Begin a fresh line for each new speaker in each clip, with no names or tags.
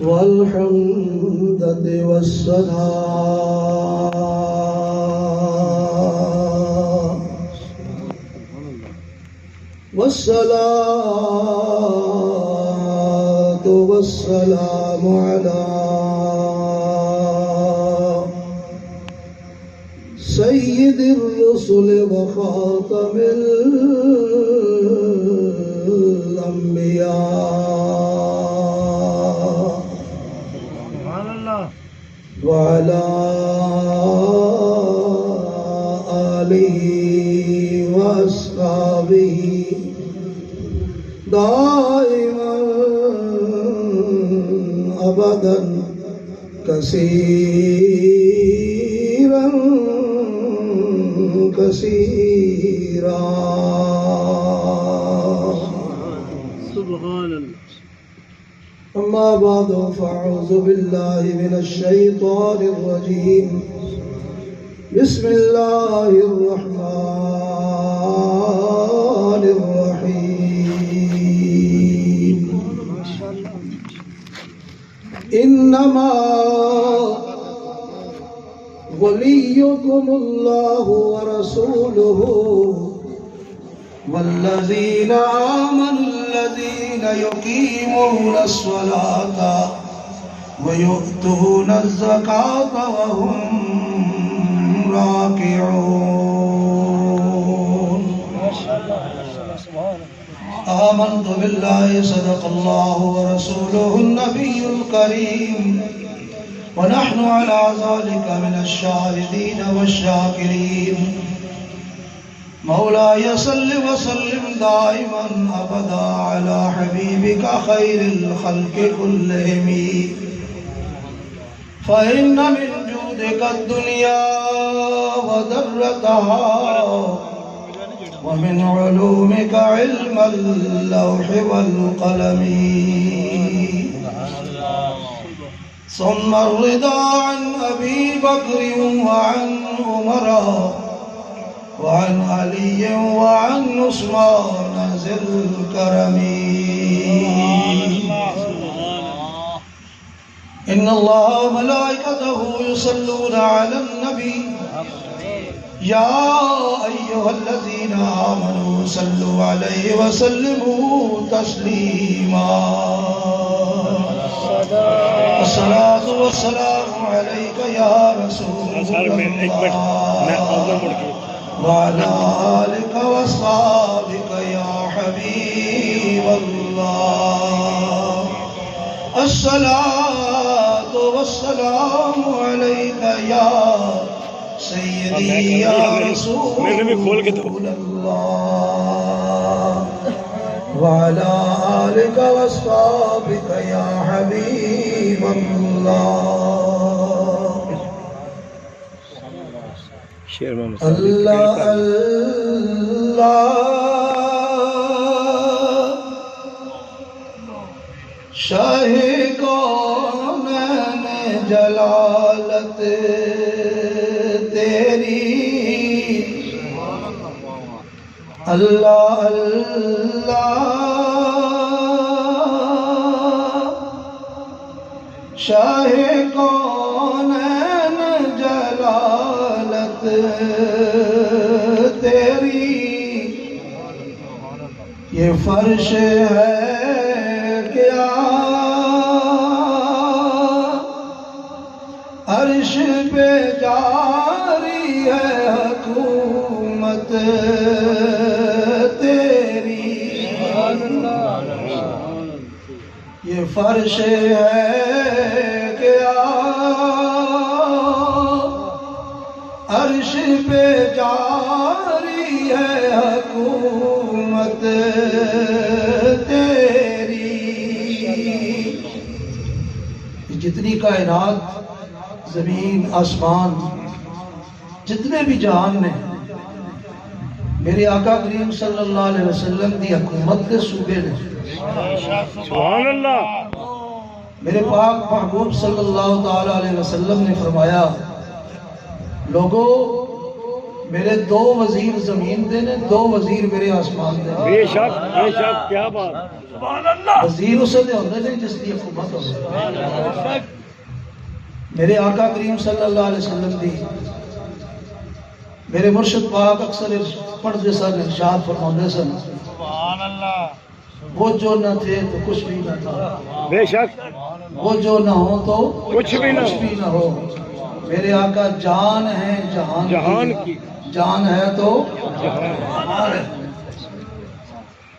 والحمدة والصلاة والسلام على سيد الرسل وخاتم الأنبياء وعلى آله وأصحابه دائما أبدا كثيرا كثيرا.
سبحان الله.
أما بعد فأعوذ بالله من الشيطان الرجيم. بسم الله الرحمن الرحيم. إنما وليكم الله ورسوله والذين آمنوا الذين يقيمون الصلاة ويؤتون الزكاة وهم راكعون. آمنت بالله صدق الله ورسوله النبي الكريم ونحن على ذلك من الشاهدين والشاكرين. مولاي صل وسلم دائما أبدا على حبيبك خير الخلق كلهم فإن من جودك الدنيا وذرتها ومن علومك علم اللوح والقلم ثم الرضا عن أبي بكر وعن عمر وعن علي وعن عثمان ذي الكرم. إن الله وملائكته يصلون على النبي يا أيها الذين آمنوا صلوا عليه وسلموا تسليما. الصلاة والسلام عليك يا رسول الله وعلى آلك وأصحابك يا حبيب الله. الصلاة والسلام عليك يا سيدي يا رسول الله وعلى آلك وأصحابك يا حبيب الله. اللہ اللہ شاہ کونین جلالت تیری. اللہ اللہ شاہ کونین جلالت تیری. یہ فرش ہے کیا عرش پہ جاری ہے حکومت تیری. یہ فرش ہے کیا عرش پہ جاری ہے حکومت تیری. جتنی کائنات زمین آسمان جتنے بھی جہان نے میرے آقا کریم صلی اللہ علیہ وسلم دی حکومت کے صوبے نے.
سبحان اللہ.
میرے پاک محبوب صلی اللہ تعالی علیہ وسلم نے فرمایا لوگوں میرے دو وزیر زمین دے نے، دو وزیر میرے آسمان دے نے۔
بے شک کیا بات.
وزیر اسے دے ہوندے نے جس دی حکومت ہوندی. میرے آقا کریم صلی اللہ علیہ وسلم دی میرے مرشد پاک اکثر پڑھتے سن، ارشاد فرماتے سن، وہ جو نہ تھے تو کچھ بھی نہ تھا،
بے شک
وہ جو نہ ہو تو
کچھ بھی نہ
ہو۔ میرے آقا جان ہے جہان کی، جان ہے تو جہان ہے۔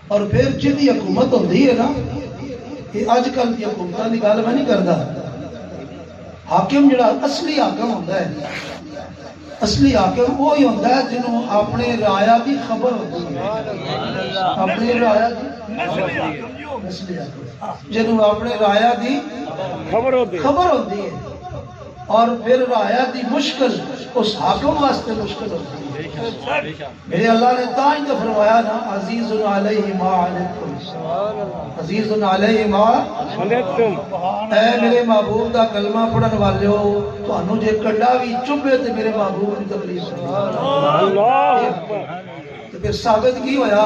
اور پھر جدی حکومت ہوتی ہے نا، یہ اج کل کی حکومتوں کی گل میں نہیں کرتا، حاکم جڑا اصلی حاکم ہوتا ہے، اصلی حاکم وہی ہوتا ہے جنہوں اپنے رایا کی خبر ہوتی ہے، اپنی رایا کی جنہوں اپنے رایا کی
خبر
ہوتی ہے، اور پھر رایا کی مشکل اس حاکم واسطے مشکل ہوتی ہے۔ میرے اللہ نے تائیں تو فرمایا نا، عزیز علیہ ما عنتم، عزیز علیہ ما عنتم، اے میرے محبوب دا کلمہ پڑھن والیو، تانوں جے کنڈا بھی چبھے تے میرے محبوب کی تکلیف تو پھر ثابت کی ہویا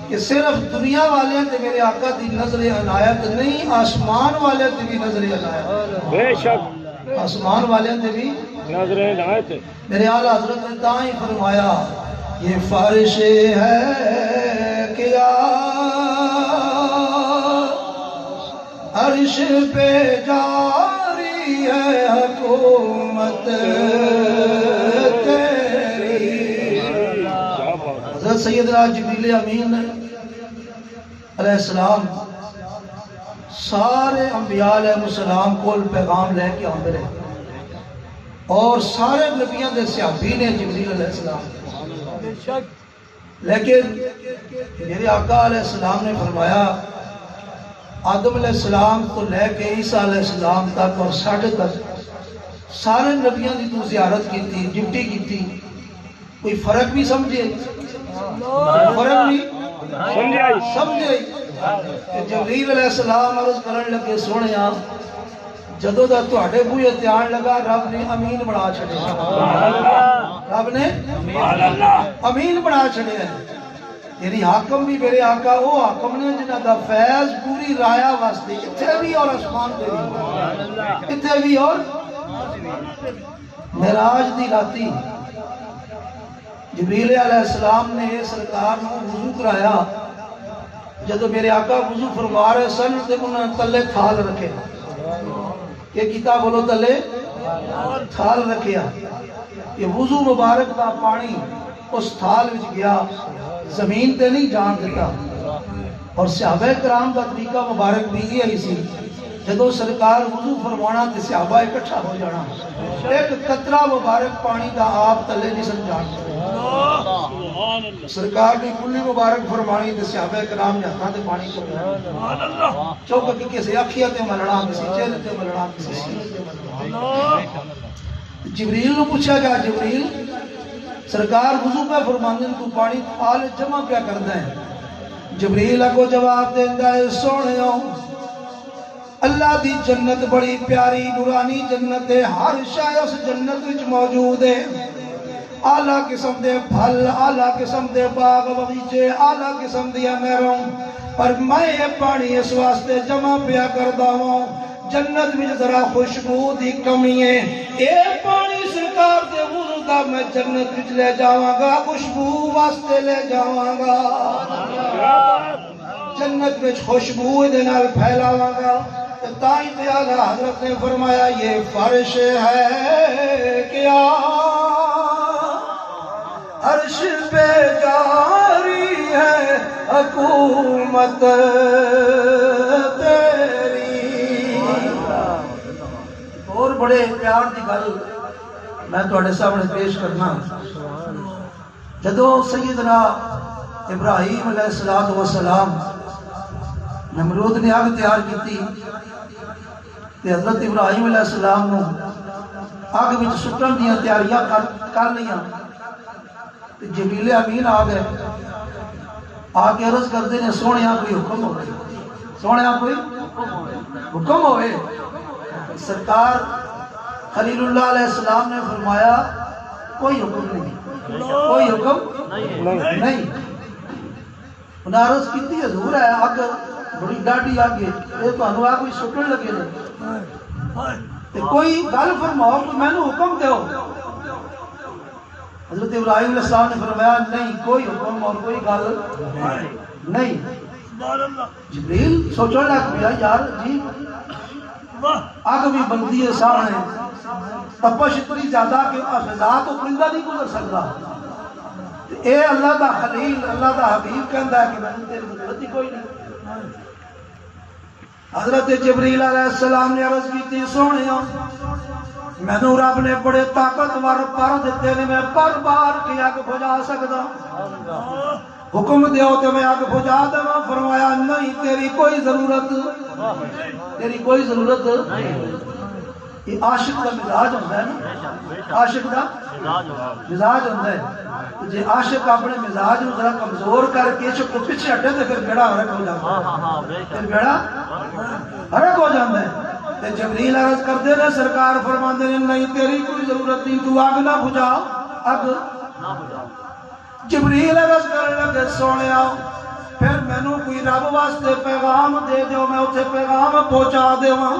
کہ صرف دنیا والے تے میرے آقا دی نظر عنایت نہیں، آسمان والے تے بھی نظر عنایت،
بے شک
آسمان والے تے بھی
نظر عنایت۔
میرے اعلیٰ حضرت نے دائیں فرمایا، یہ فارش ہے کیا عرش پہ جاری ہے حکومت تیری۔ حضرت سیدنا جبریل امین علیہ السلام سارے انبیاء علیہ السلام کو پیغام لے کے آندے رہے، اور سارے نبیوں دے صحابی نے جبریل علیہ السلام، لیکن میرے آقا علیہ السلام نے فرمایا، آدم علیہ السلام تو لے کے عیسیٰ علیہ السلام تک اور ساڑھے تک سارے نبیوں دی تو زیارت کی تھی، ڈیوٹی کی تھی، کوئی فرق بھی سمجھے، فرق بھی سمجھے کہ جبریل علیہ السلام عرض کرنے لگے، سونیا جدو دا تواڈے بوئے تے آن لگا، رب نے امین بنا چھڑیا، رب نے امین بنا چھڑیا، یعنی حاکم بھی میرے آقا وہ حاکم نے جنہ دا فیض پوری رایا واسطے اتھے بھی اور آسمان پہ بھی، اتھے بھی اور معراج دی راتی جبریل علیہ السلام نے سرکار کو وضو کرایا، جدو میرے آقا وضو فرما رہے سن تے انہوں نے تلے تھال رکھے، یہ کتاب بولو تلے تھال رکھیا، یہ وضو مبارک دا پانی اس تھال وچ گیا، زمین تے نہیں جان دیتا، اور صحابہ کرام دا طریقہ مبارک بھی یہی سی، جدو سرکار وضو فرمانا تے صحابہ اکٹھا ہو جانا، ایک قطرہ مبارک پانی دا آپ تلے نہیں سمجھان، سرکار نے کلی مبارک فرمانی تے صحابہ کرام نے ہاتھاں تے پانی چوکا، چوکا کہ کسی اکھیاں تے ملنا، کسی چہرے تے ملنا، کسی سینے تے ملنا۔ جبریل نے پوچھا گیا، جبریل سرکار وضو پہ فرماندے تو پانی تھال جمع کیا کرتا ہے؟ جبریل کو جواب دیندا ہے، سونیا اللہ دی جنت بڑی پیاری نورانی جنت ہے، ہر شے اس جنت وچ موجود ہے، اعلیٰ قسم دے پھل، اعلیٰ قسم دے باغ باغیچے، اعلیٰ قسم دی نہروں، پر میں یہ پانی اس واسطے جمع پیا کردا ہوں، جنت میں ذرا خوشبو دی کمی ہے، اے پانی سرکار دے وضو دا میں جنت وچ لے جاواں گا، خوشبو واسطے لے جاواں گا، جنت وچ خوشبو دے نال پھیلاواں گا۔ تائیں تے اعلیٰ حضرت نے فرمایا، یہ فرش ہے کیا عرش پہ جاری ہے حکومت تیری۔ اور بڑے پیار دی گل میں تواڈے سامنے پیش کرنا، جدو سیدنا ابراہیم علیہ السلام نمرود نے آگ تیار کی تھی، حضرت ابراہیم علیہ السلام نے آگ میں سٹن دیا تیاریاں کر لیا، جبریل امین آ گئے، آ کے عرض کرتے ہیں، سونیا کوئی حکم ہوئے، سونیا کوئی حکم ہوئے۔ سرکار خلیل اللہ علیہ السلام نے فرمایا، کوئی حکم نہیں، کوئی حکم نہیں. انہیں عرض کی حضور ہے اگ بڑی ڈاڈی اگ ہے یہ تمہیں آ کوئی سٹن لگے نا کوئی گل فرماؤ تو میں حکم دیو. حضرت ابراہیم علیہ السلام نے فرمایا نہیں کوئی حکم اور کوئی گل نہیں. جبریل سوچنے لگ پیا یار جی اگ بھی بنتی ہے سامنے تپش اتنی زیادہ کہ فضا تو پرندہ نہیں گزر سکتا. اے اللہ دا خلیل اللہ دا حبیب کہندا ہے کہ میں تیری ضرورت ہی کوئی نہیں. حضرت جبریل علیہ السلام نے عرض کی سونیا مینوں رب نے بڑے طاقتور پر دیتے نے میں پر بار کی اگ بجھا سکدا. حکم دیو تے میں اگ بجھا دواں. فرمایا نہیں تیری کوئی ضرورت نہیں. یہ عاشق کا مزاج ہوتا ہے نا عاشق کا مزاج ہوتا ہے. جی عاشق اپنے مزاج ذرا کمزور کر کے عشق کو پیچھے ہٹے تو پھر بیڑا ہرک ہو جاتا ہے. پھر بیڑا ہرک ہو جاتا ہے. جبریل عرض کرتے ہیں سرکار فرماتے ہیں نہیں تیری کوئی ضرورت نہیں تو آگ نہ بجھا اگ. جبریل عرض کرنے لگے سونے آؤ پھر مینوں کوئی رب واسطے پیغام دے دیو میں اتنے پیغام پہنچا دیواں.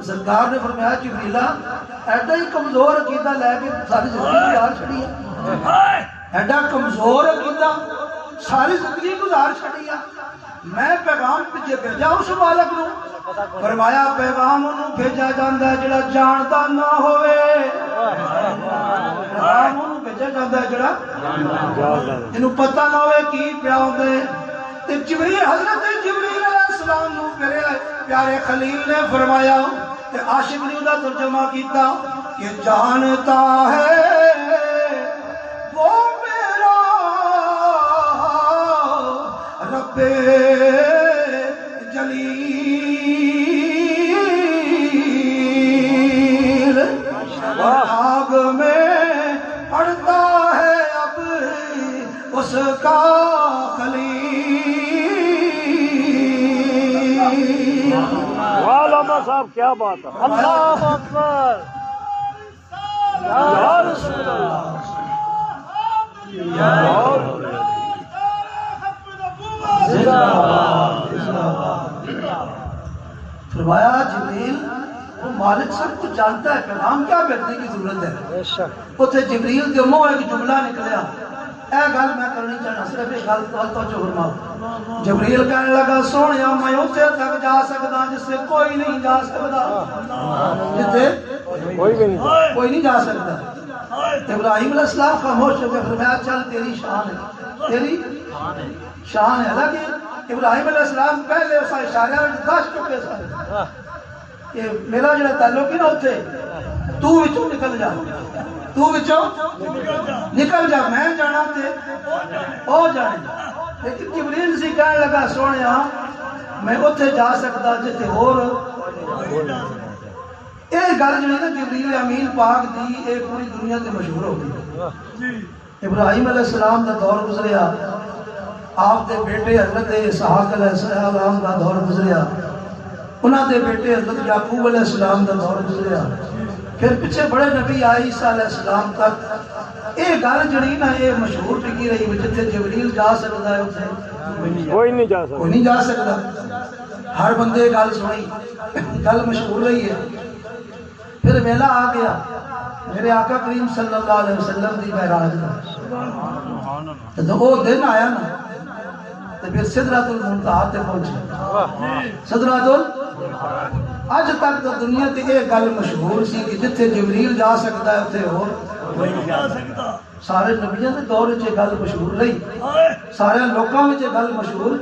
سرکار نے فرمایا جبریلا ایڈا ہی کمزور عقیدہ لے کے ساری زندگی گزار چھڑی ہے. ایڈا کمزور عقیدہ ساری زندگی گزار چھڑی ہے. میں پیغام پیچھے بھیجا اس بالک نو. فرمایا پیغام انہوں بھیجا جاندہ ہے جڑا جانتا نہ ہوئے. پیغام انہوں بھیجا جاندہ ہے جڑا انہوں پتہ نہ ہوئے کی پیاؤں دے. جبریل حضرت جبریل علیہ السلام نو پیارے خلیل نے فرمایا کہ عاشق نے انہوں ترجمہ کیتا کہ جانتا ہے وہ میرا رب جلیل آگ میں پڑتا ہے اب اس کا خلیل.
علامہ صاحب کیا بات ہے. اللہ اکبر یا رسول اللہ
فرمایا جبریل وہ مالک سب کچھ جانتا ہے پیغام کیا بھیجنے کی ضرورت ہے. اتنے جبریل کے منہ ایک جملہ نکلیا اے گل میں کرنی چاہنا صرف ایک گل توجہ فرماؤ. جبریل کہنے لگا سونیا میں اتنے تک جا سکتا جس سے کوئی نہیں جا سکتا. جتنے
کوئی
نہیں جا سکتا. ابراہیم علیہ السلام خاموش ہو کے فرمایا چل تیری شان ہے تیری شان ہے. حالانکہ ابراہیم علیہ السلام پہلے اس اشارہ دس چکے سن کہ میرا جڑا تعلق ہے نا اتنے تو وچوں نکل جا تو وچوں نکل جا میں جانا تے او جانے. لیکن جبریل سی کہنے لگا سونیا میں اتنے جا سکتا جتے اور یہ گل جو ہے نا جبریل امین پاک دی یہ پوری دنیا تے مشہور ہو گئی. ابراہیم علیہ السلام کا دور گزریا آپ دے بیٹے حضرت اسحاق علیہ السلام کا دور گزریا انہاں دے بیٹے حضرت یعقوب علیہ السلام کا دور گزریا پھر پیچھے بڑے نبی آئے عیسیٰ علیہ السلام تک. یہ گل جڑی نا یہ مشہور ٹکی رہی جتنے جبریل جا سکتا ہے اتنے
کوئی نہیں جا
سکتا. ہر بندے گل سنی گل مشہور رہی ہے. پھر ویلا آ گیا میرے آقا کریم صلی اللہ علیہ وسلم دی معراج کا. جب وہ دن آیا نا تو پھر سدرۃ المنتہا تے پہنچے. سدرۃ اج تک تو دنیا تے یہ گل مشہور سی کہ جتھے جبریل جا سکتا ہے اتنے اور کوئی نہیں جا سکتا. سارے نبیوں کے دور وچ یہ گل مشہور رہی سارے لوکاں وچ یہ گل مشہور.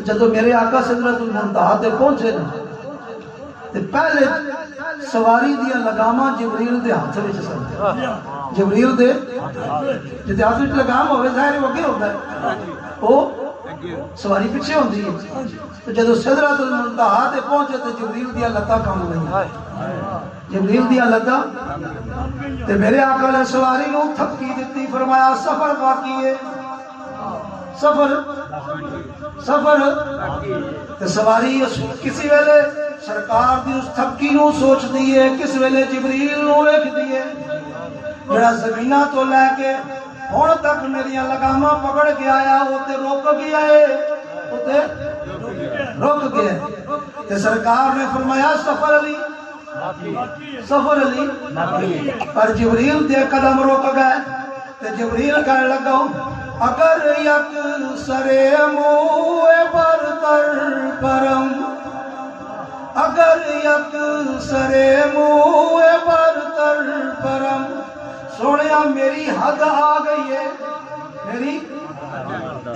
جدو میرے آقا سدرۃ المنتہا تے پہنچے نا تے پہلے سواری دیا لگاماں جبریل دے ہاتھ وچ سن. جبریل دے جتے ہاتھ وچ لگام ہوے ظاہر وہ اگے ہوندا ہے او سواری پیچھے ہوندی ہے. تو جدو سدرۃ المنتہا تے پہنچے تے جبریل دیا لتاں کم گئی. جبریل دیا لتاں تے میرے آقا نے سواری نو تھپکی دتی. فرمایا سفر باقی ہے سفر تے سواری کسی ویلے سرکار دی اس تھپکی نو سوچ دیئے کس ویلے جبریل نو ویکھ دیئے. جڑا زمینہ تو لے کے ہن تک میریاں لگاماں پکڑ کے آیا وہ تے رک گیا ہے، وہ تے رک گیا ہے۔ تے سرکار نے فرمایا سفر علی سفر علی، پر جبریل دے قدم رک گئے تے جبریل کہنے لگا اگر یک سرے موئے برتر کرم، اگر یک سرے موئے برتر کرم، سوڑیا میری حد آ گئی ہے، میری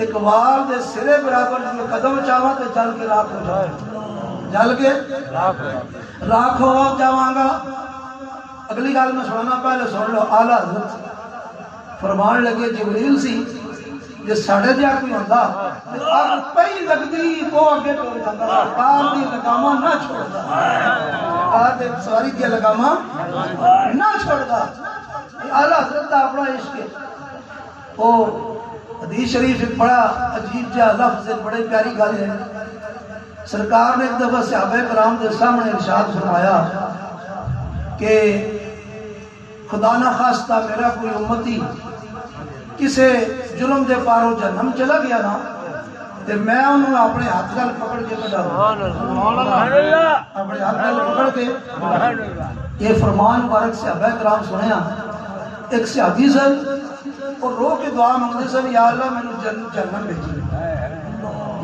اقبال دے سرے برابر جو قدم چاہاں تے چل کے راکھ ہو جائے، جل کے راکھ ہو جاواں گا۔ اگلی گال میں سنانا، پہلے سن لو۔ اعلیٰ حضرت فرمان لگے جبریل سی جے ساڑھے جا کوئی ہوندہ اگر پہی لگدی وہ اگے ٹور جاندہ، سرکار دی لگاماں نہ چھوڑدا، سرکار دے سواری دی لگاماں نہ چھوڑدا۔ اعلیٰ حضرت دا اپنا عشق ہے۔ وہ حدیث شریف ایک بڑا عجیب جا لفظ ہے، بڑے پیاری گل ہے۔ سرکار نے ایک دفعہ صحابہ کرام دے سامنے ارشاد فرمایا کہ خدا نہ خواستہ میرا کوئی امتی کسے جرم دے پاروں جہنم چلا گیا نا تے میں انہوں اپنے ہاتھ گل پکڑ کے کٹا اپنے ہاتھ گل پکڑ کے۔ یہ فرمان مبارک صحابہ کرام سنیا۔ ایک صحابی سن اور رو کے دعا مانگتے سن، یا اللہ میں نے جہنم بھیجی،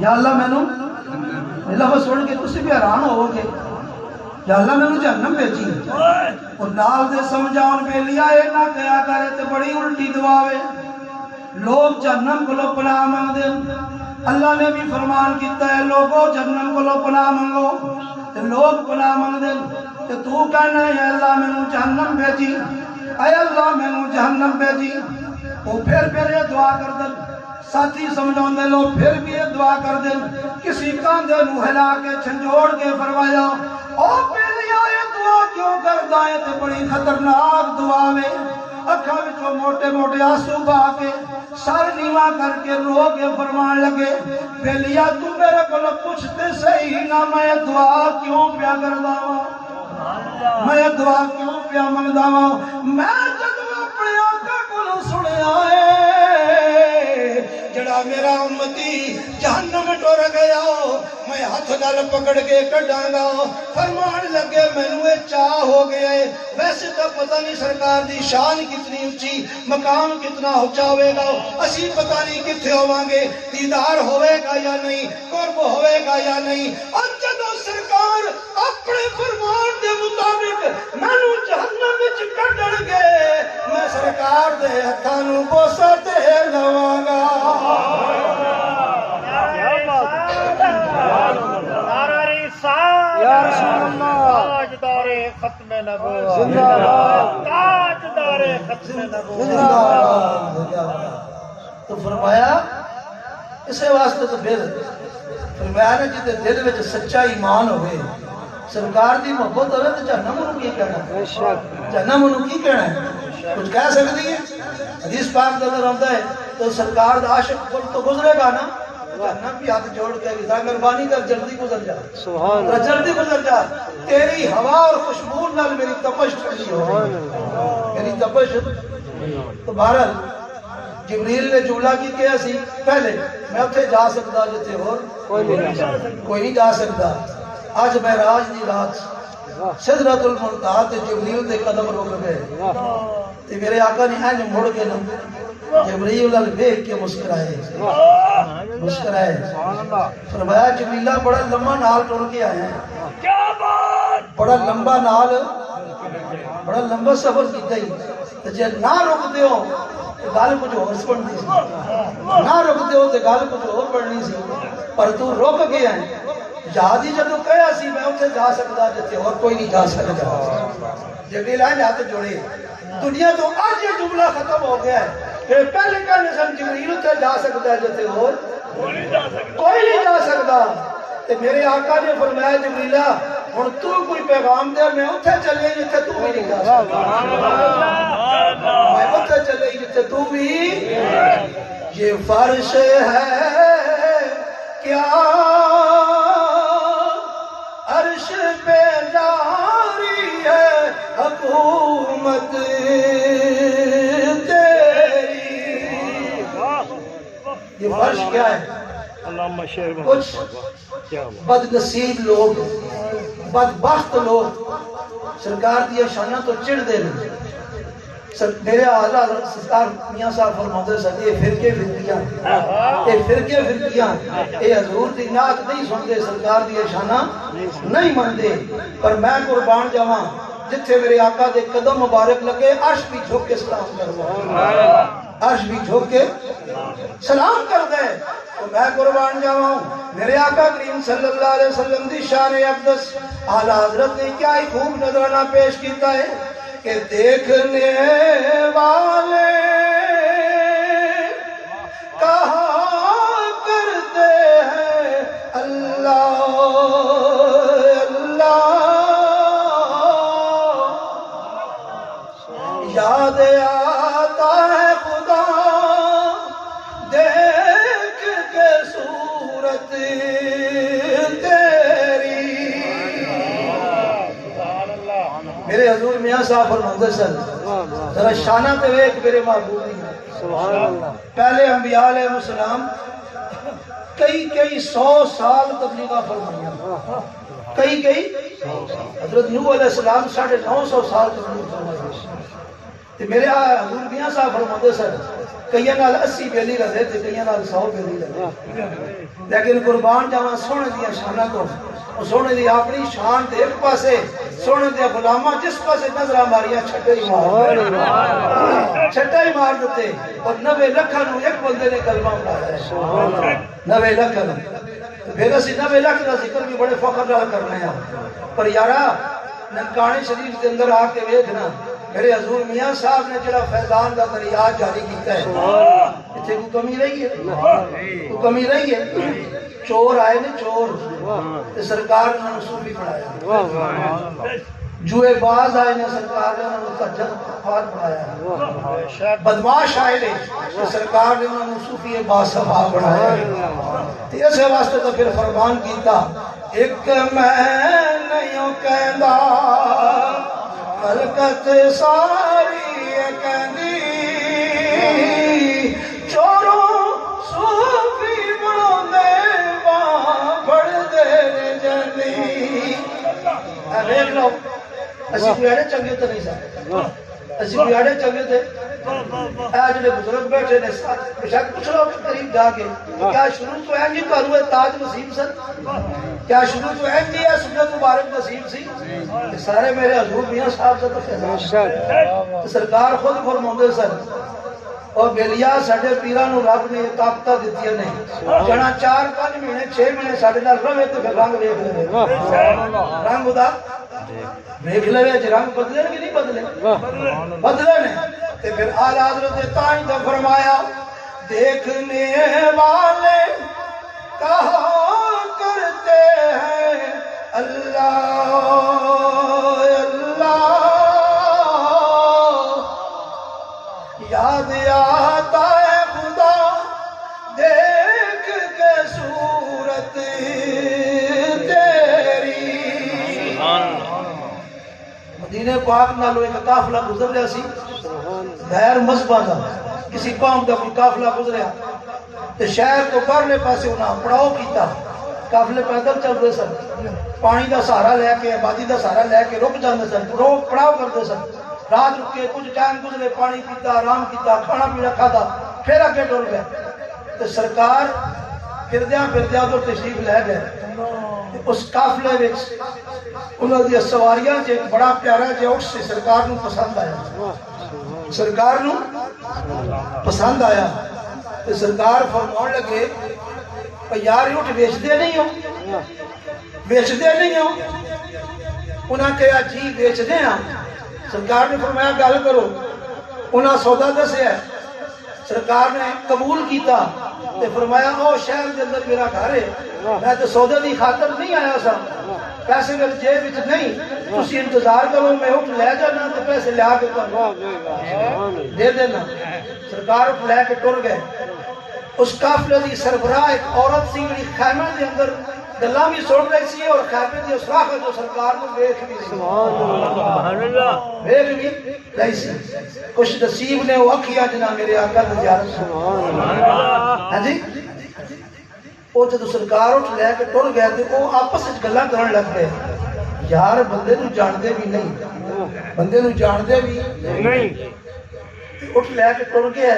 یا اللہ میں نے لفظ سن کے تسی بھی حیران ہو گے، یا اللہ میں نے جہنم بھیجی۔ اور نال دے سمجھاؤن پہ لیا اے نہ کیا کرے تے بڑی الٹی دعا وے، لوگ جہنم کو لو پناہ مانگ دے۔ اللہ نے بھی فرمان کیتا ہے لوگوں جہنم کو لو پناہ مانگو، تے لوگ پناہ مانگ دے تے تو کہنا ہے اللہ میں نے جہنم بھیجی، اے اللہ میں نے جہنم بھیجی۔ وہ پھر یہ دعا کر دیں، ساتھی سمجھاؤں دے لوگ پھر بھی یہ دعا کر دیں۔ کسی کاندے نو ہلا کے چھنجوڑ کے فرمایا او پہلیا یہ دعا کیوں کر دائیں تے بڑی خطرناک دعا میں اکھا وچوں موٹے موٹے آنسو بہا کے سر نیواں کر کے رو کے فرمان لگے پہلیا تو میرے کو پوچھتے صحیح نہ میں دعا کیوں پیا کر داواں، میں دعا کیوں پیا منگ داواں۔ میں جب اپنے آقا کو سنیا ہے جڑا میرا امتی جہنم ٹر گیا میں ہاتھ نال پکڑ کے کڈاں گا۔ فرمان لگے مینوں چاہ ہو گیا ہے، ویسے تو پتہ نہیں سرکار دی شان کتنی اونچی، مقام کتنا اونچا ہوئے گا، اسی پتہ نہیں کتھے ہوواں گے، دیدار ہوئے گا یا نہیں، قرب ہوئے گا یا نہیں۔ اور جدوں سرکار اپنے فرمان دے مطابق مینوں جہنم وچ کڈن گے میں سرکار دے ہتھاں نوں بوسا تے لواں گا۔
یا رسول اللہ تاجدار ختم نبوت زندہ باد، تاجدار ختم نبوت۔
تو فرمایا اسے واسطے تو پھر فرمایا نے جتے دل وچ سچا ایمان ہوئے سرکار دی محبت ہوئے تو جہنم انہوں کی کہنا ہے، جہنم انہوں کی کہنا ہے، کچھ کہہ سکتی ہے؟ حدیث پاک نظر آتا ہے تو سرکار دا عاشق تو گزرے گا نا، جہنم بھی ہاتھ جوڑ کے رضا مہربانی کر جلدی گزر جا، جلدی گزر جا، تیری ہوا اور خوشبو نال میری تپش ٹھنڈی ہو گئی، میری تپش۔ تو بہرحال جبریل نے جملہ کی کیا سی پہلے میں اتھے جا سکتا جتے اور کوئی نہیں جا سکتا۔ آج معراج دی رات سدرۃ المنتہا تے جبریل دے قدم رک گئے تے میرے آقا نے اینج مڑ کے نا جبریل نال دیکھ کے مسکرائے فرمایا جبریلا بڑا لمبا نال ٹر کے آئے ہیں،
کیا بات،
بڑا لمبا نال بڑا لمبا سفر کیتا ہی تے جے نہ رکدے ہو تے گل کچھ ہور بننی سی، نہ رکدے ہو تے گل کچھ ہور بننی سی، پر تو رک گیا ہے۔ جہادی جدو کہا سی میں اتھے جا سکتا جتے اور کوئی نہیں جا سکتا، جبریل آئے ہاتھ جوڑے دنیا تو آج یہ جملہ ختم ہو گیا ہے کہ پہلے کہنے سن جبریل اتھے جا سکتا ہے جتے اور کوئی نہیں جا سکتا۔ تے میرے آقا نے فرمایا جبریلہ ہن تو کوئی پیغام دے میں اتھے چلے جتے تو بھی نہیں جا سکتا، میں اتھے چلے جتے تو بھی۔ یہ فرش ہے کیا عرش پہ جاری ہے حکومت فرش کیا ہے؟
علامہ شیر
کچھ
کیا
بد نصیب لوگ بدبخت لوگ سرکار دی شانہ تو چڑھ دے رہے میرے اعلیٰ سرکار میاں صاحب فرماتے سن یہ فرقے فرقیاں یہ حضور دی نعت نہیں سنتے سرکار دی شانہ نہیں منتے پر میں قربان جاواں جتھے میرے آقا دے قدم مبارک لگے عرش بھی جھک کے سلام کر دے عرش بھی جھک کے سلام کر دے تو میں قربان جاواں میرے آقا کریم صلی اللہ علیہ وسلم دی شان اقدس اعلیٰ حضرت نے کیا ہی خوب نظرانہ پیش کیتا ہے کہ دیکھنے والے کہا کرتے ہیں اللہ اللہ یاد آتا ہے خدا دیکھ کے صورت تیری میرے حضور میاں صاحب فرماتے سن ذرا شانہ تے ویکھ میرے محبوب دی پہلے انبیاء علیہ السلام کئی 100 سال تبلیغہ فرمایا کئی حضرت نوح علیہ السلام 950 سال تبلیغ فرمایا تے میرے حضور میاں صاحب فرماتے سن کئیاں نال 80 بیلی رہے تے کئیاں نال 100 بیلی رہے لیکن قربان جاواں سونے دیا شانہ کو سونے دی اپنی شان تے ایک پاسے سونے دیا غلامہ جس پاسے نظر ماریا چھٹے ہی مار دیتے اور 90 لکھاں نو ایک بندے نے کلمہ پڑھایا ہے 90 لکھاں پھر اسی 90 لکھ دا ذکر بھی بڑے فخر نال کرنے ہیں پر یارا ننکانے شریف دے اندر آ کے ویکھنا میرے حضور میاں صاحب نے جڑا فیضان دا دریا جاری کیتا ہے اتنے کوئی کمی رہی ہے کوئی کمی رہی ہے چور آئے نے چور سرکار نے انہوں صوفی پڑھایا جوئے باز آئے نے سرکار نے انہوں تہجد خواب پڑھایا بدماش آئے نے سرکار نے انہوں صوفی باصفا پڑھایا اسے واسطے تو پھر فرمان کیتا ایک میں نہیں کہندا ملکت ساری کہندی چوروں صوفی بڑھوندے بڑھ دے جنی دیکھ لو اسی کوئی آڑے چنگے تو نہیں سکتے اسی کوئی آڑے چنگے تھے آج جڑے بزرگ بیٹھے نے شاید پوچھ لو کہ قریب جا کے کیا شروع تو ہے جی کروے تاج نصیب سن کیا شروع تو ہے جی ہے سنت مبارک نصیب سی سارے میرے حضور میاں صاحب سے تو فیضان سرکار خود فرماندے سن اور بیلیا ساڈے پیراں نو رب نے طاقتاں دتیاں نے جنا 4-5 مہینے 6 مہینے ساڈے نال رہے تے پھر رنگ ویکھ لے رنگ دا ویکھ لے جے رنگ بدلے کہ نہیں بدلے نے تے پھر اعلیٰ حضرت نے تائیں تو فرمایا دیکھنے والے کہا کرتے ہیں اللہ اللہ یاد آتا ہے خدا دیکھ کے صورت تیری مدینے پاک نالو ایک قافلہ گزر رہا سی غیر مذہبہ دا کسی قوم دا کوئی قافلہ گزریا تے شہر کو پرلے پاسے انہاں پڑاؤ کیتا قافلے پیدل چل رہے سن پانی دا سہارا لے کے آبادی دا سہارا لے کے رک جاندے سن پڑاؤ کرتے سن رات رک کے کچھ ٹائم گزرے پانی پیتا آرام کیتا کھانا پینا کھاتا پھر اگے ٹر گئے تو سرکار پھردیاں تو تشریف لے گئے اس قافلے وچ انہاں دی سواریاں چ ایک بڑا پیارا جہا اٹھ سی سرکار نو پسند آیا سرکار نو پسند آیا تو سرکار فرمان لگے یار اٹھ بیچتے نہیں ہو انہاں کہا جی بیچتے ہیں سرکار نے فرمایا گل کرو انہاں سودا دسیا سرکار نے قبول کیتا تے فرمایا او شہر دے اندر میرا گھر ہے میں تے سودے دی خاطر نہیں آیا سا پیسے میرے جیب وچ نہیں تسی انتظار کرو میں اٹھ لے جانا تے پیسے لیا کے دے دینا سرکار اٹھ لے کے ٹر گئے اس قافلے دی سربراہ ایک عورت سی جڑی خیمے دے اندر گلاں بھی سن رہی سی اور خیمے دی سوراخ جو سرکار کو دیکھ بھی رہی سی خوش نصیب نے وہ اکھیاں جنہاں میرے آقا دی زیارت ہاں جی وہ جب سرکار اٹھ لے کے ٹر گئے تو وہ آپس وچ گلاں کرن لگ پے یار بندے نو جاندے بھی نہیں بندے نو جاندے بھی نہیں اٹھ لے کے ٹر گیا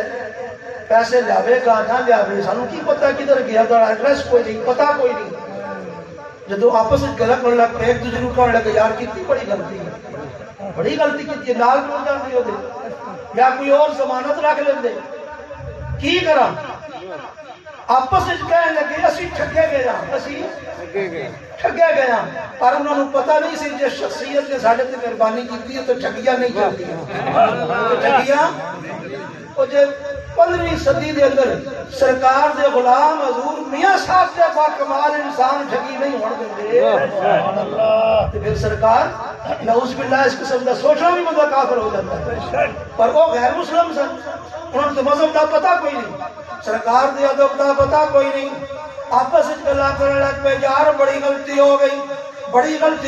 پیسے لیاوے گا نہ لیاوے سانو کی پتہ کدھر گیا دا ایڈریس کوئی نہیں پتہ کوئی نہیں جدو آپس وچ گلاں کرن لگ پے ایک دوسرے نو کہن لگے یار کتنی بڑی غلطی کیتی ہے نال ٹر جاندے او دے یا کوئی اور ضمانت رکھ لیندے کی کراں آپس وچ کہن لگے اسی ٹھگے گئے ہاں اسی ٹھگے گئے ہاں پر انہوں نے پتہ نہیں سی جس شخصیت نے ساڈے تے مہربانی کیتی ہے تو ٹھگیاں نہیں چلدیاں ٹھگیاں او جے 15ویں صدی دے اندر سرکار دے غلام حضور میاں صاحب دے با کمال انسان ٹھگی نہیں ہون دندے سبحان اللہ تے پھر سرکار نعوذ باللہ اس قسم دا سوچنا بھی بندہ کافر ہو جاتا ہے پر وہ غیر مسلم سن انہوں نے مذہب دا پتہ کوئی نہیں سرکار دے ادب دا پتہ کوئی نہیں آپس وچ گلاں کرن لگ پے یار بڑی غلطی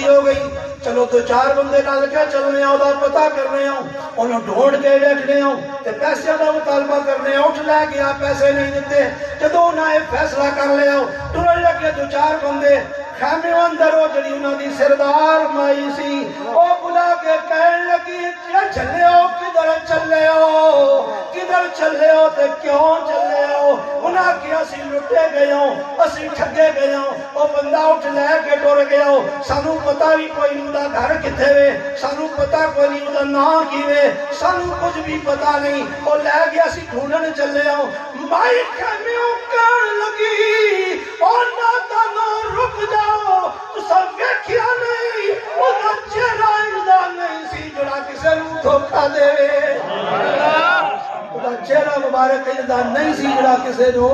ہو گئی چلو تو 4 بندے نال کے چلنے او دا پتہ کرنے ہوں انہوں ڈھونڈ کے بیٹھنے ہوں تے پیسے دا مطالبہ کرنے اٹھ لے گیا پیسے نہیں دیتے جدوں انہاں یہ فیصلہ کر لیا ٹرن لگے تو 4 بندے خیمے اندر وہ جڑی انہاں دی سردار مائی سی او بلا کے کہن لگی چلے ہو کدھر چلے ہو تے کیوں چلے ہو انہاں کی اسی لٹے گئے ہوں اسی ٹھگے گئے ہوں او بندہ اٹھ لے کے ٹر گیا ہو سانو پتہ بھی کوئی نہیں دا گھر کتے وے سانو پتہ کوئی نہیں دا نام کی وے سانو کچھ بھی پتہ نہیں او لے گیا اسی ڈھونڈن چلے ہوں مائی خیمیوں کہن لگی او ناتا نو رک جاؤ تو سب ویکھیا نہیں او دا چہرہ اندا نہیں سی جڑا کسے نو دھوکا دے او دا چہرہ مبارک اندا نہیں سی جڑا کسے نو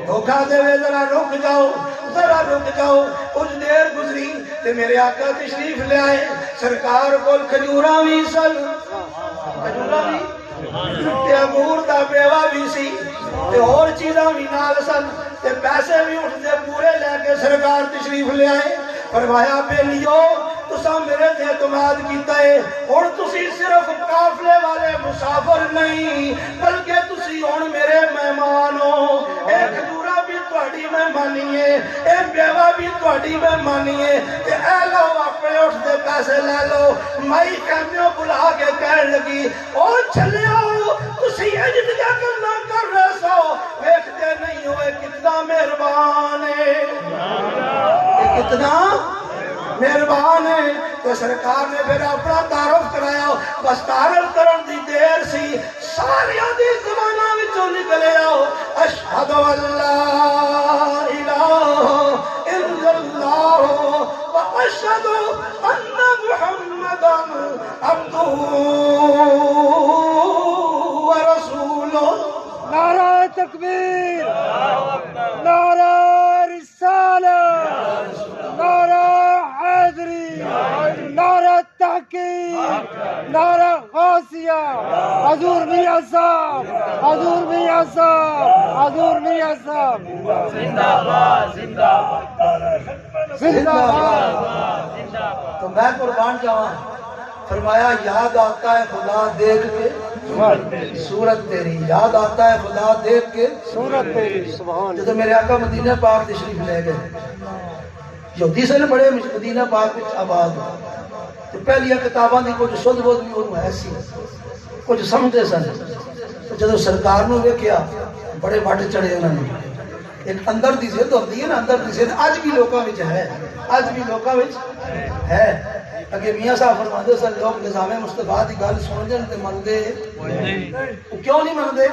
دھوکا دے ذرا رک جاؤ کچھ دیر گزری تے میرے آقا تشریف لے آئے سرکار کول کھجوراں وی سن کھجوراں وی تے انگور دا بیوا بھی سی تے اور چیزاں بھی نال سن تے پیسے بھی اٹھتے پورے لے کے سرکار تشریف لے آئے فرمایا بیلیو تساں میرے تے اعتماد کیتا ہے ہن تسی صرف قافلے والے مسافر نہیں بلکہ تسی ہن میرے مہمان ہو اے کھجورا بھی تہاڈی مہمانی ہے اے بیوا بھی تہاڈی مہمانی ہے تے اے لو اپنے اٹھتے پیسے لے لو مائی خیمیوں بلا کے کہن لگی او چلیو تسی اج کیا کرنا کر رہے سو ویکھتے نہیں ہوئے کتنا مہربان ہے کتنا مہربان ہے تو سرکار نے پھر اپنا تعارف کرایا بس تعارف کرن دی دیر سی ساریاں دی زباناں وچوں نکلے آؤ اشہد اللہ الہ الا اللہ و اشہد ان محمدا عبدہ و رسولہ
نعرہ تکبیر نعرہ رسالت نعرہ حیدری نعرہ تحقیق نعرہ غوثیہ حضور میاں صاحب حضور میاں صاحب حضور میاں صاحب زندہ باد زندہ باد زندہ باد
تو میں قربان جاواں فرمایا یاد آتا ہے خدا دیکھ کے صورت تیری یاد آتا ہے خدا دیکھ کے
صورت تیری سبحان
جب میرے آقا مدینہ پاک تشریف لے گئے یہودی سے بڑے مدینہ پاک وچ آباد تو پہلی کتاباں دی کچھ سدھ بودھ بھی انہوں ایسی کچھ سمجھے سن جب سرکار نو ویکھیا بڑے وڈ چڑھے انہوں نے ایک اندر دی ضد ہوندی ہے نا اندر دی ضد اج بھی لوکاں وچ ہے اج بھی لوکاں وچ ہے اگے میاں صاحب فرماندے سن لوگ نظام مصطفیٰ دی گل سن جن تے مندے او کیوں نہیں مندے